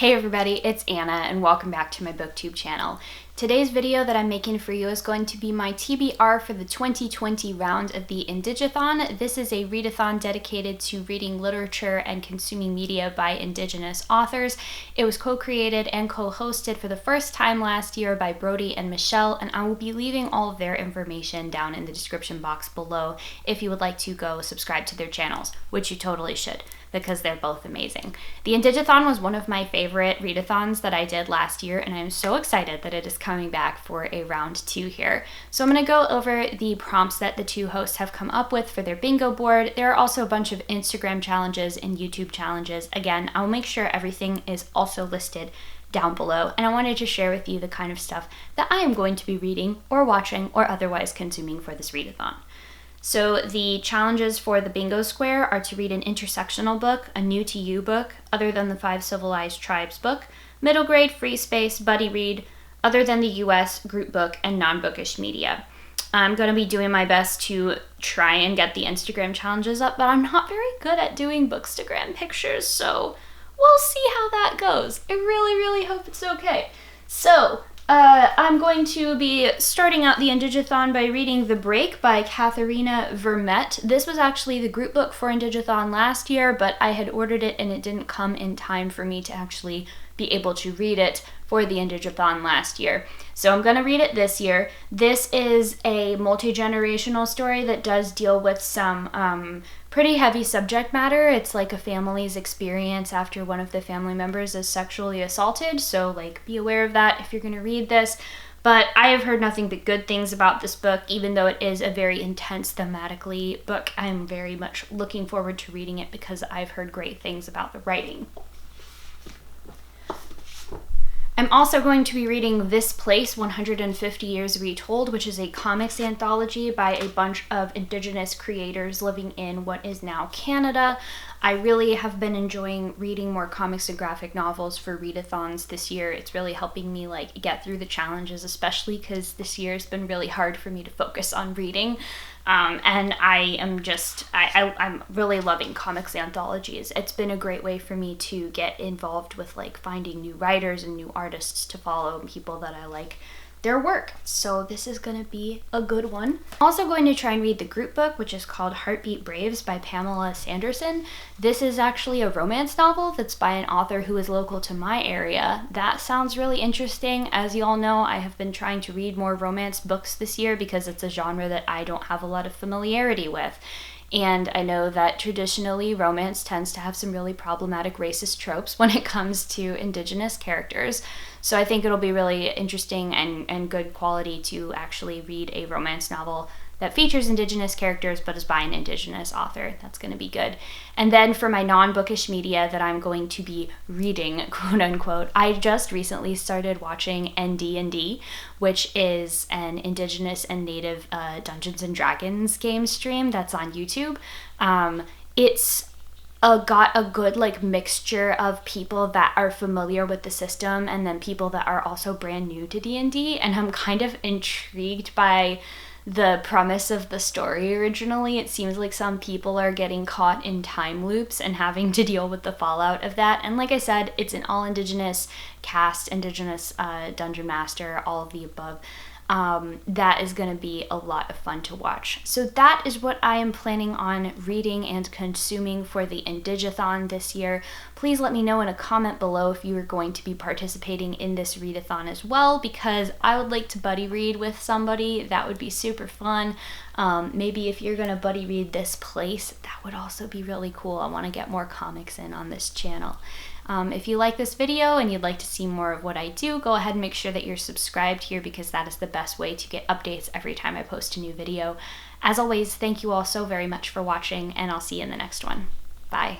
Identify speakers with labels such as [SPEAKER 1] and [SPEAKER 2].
[SPEAKER 1] Hey everybody, it's Anna and welcome back to my booktube channel. Today's video that I'm making for you is going to be my TBR for the 2020 round of the IndigAthon. This is a readathon dedicated to reading literature and consuming media by Indigenous authors. It was co-created and co-hosted for the first time last year by Brody and Michelle, and I will be leaving all of their information down in the description box below if you would like to go subscribe to their channels, which you totally should, because they're both amazing. The IndigAthon was one of my favorite readathons that I did last year, and I'm so excited that it is coming back for a round 2 here. So I'm going to go over the prompts that the two hosts have come up with for their bingo board. There are also a bunch of Instagram challenges and YouTube challenges. Again, I'll make sure everything is also listed down below, and I wanted to share with you the kind of stuff that I am going to be reading or watching or otherwise consuming for this readathon. So the challenges for the bingo square are to read an intersectional book, a new to you book, other than the 5 Civilized Tribes book, middle grade free space buddy read, other than the US group book, and non-bookish media. I'm going to be doing my best to try and get the Instagram challenges up, but I'm not very good at doing bookstagram pictures, so we'll see how that goes. I really hope it's okay. So I'm going to be starting out the IndigAthon by reading The Break by Katharina Vermette. This was actually the group book for IndigAthon last year, but I had ordered it and it didn't come in time for me to actually be able to read it for the IndigAthon last year. So I'm going to read it this year. This is a multi-generational story that does deal with some pretty heavy subject matter. It's like a family's experience after one of the family members is sexually assaulted, so like be aware of that if you're going to read this. But I have heard nothing but good things about this book, even though it is a very intense thematically book. I'm very much looking forward to reading it because I've heard great things about the writing. I'm also going to be reading This Place, 150 Years Retold, which is a comics anthology by a bunch of Indigenous creators living in what is now Canada. I really have been enjoying reading more comics and graphic novels for readathons this year. It's really helping me like get through the challenges, especially because this year has been really hard for me to focus on reading. And I'm really loving comics anthologies. It's been a great way for me to get involved with like finding new writers and new artists to follow, and people that I like their work. So this is going to be a good one. I'm also going to try and read the group book, which is called Heartbeat Braves by Pamela Sanderson. This is actually a romance novel that's by an author who is local to my area. That sounds really interesting. As you all know, I have been trying to read more romance books this year because it's a genre that I don't have a lot of familiarity with. And I know that traditionally romance tends to have some really problematic racist tropes when it comes to Indigenous characters. So I think it'll be really interesting and good quality to actually read a romance novel that features Indigenous characters but is by an Indigenous author. That's going to be good. And then for my non-bookish media that I'm going to be reading, quote unquote, I just recently started watching ND&D, which is an Indigenous and Native Dungeons and Dragons game stream that's on YouTube. It's got a good like mixture of people that are familiar with the system and then people that are also brand new to D&D, and I'm kind of intrigued by the premise of the story originally. It seems like some people are getting caught in time loops and having to deal with the fallout of that. And like I said, it's an all Indigenous cast, Indigenous dungeon master, all of the above. That is going to be a lot of fun to watch. So that is what I am planning on reading and consuming for the IndigAthon this year. Please let me know in a comment below if you are going to be participating in this readathon as well, because I would like to buddy read with somebody. That would be super fun. Maybe if you're going to buddy read This Place, that would also be really cool. I want to get more comics in on this channel. If you like this video and you'd like to see more of what I do, go ahead and make sure that you're subscribed here, because that is the best way to get updates every time I post a new video. As always, thank you all so very much for watching, and I'll see you in the next one. Bye.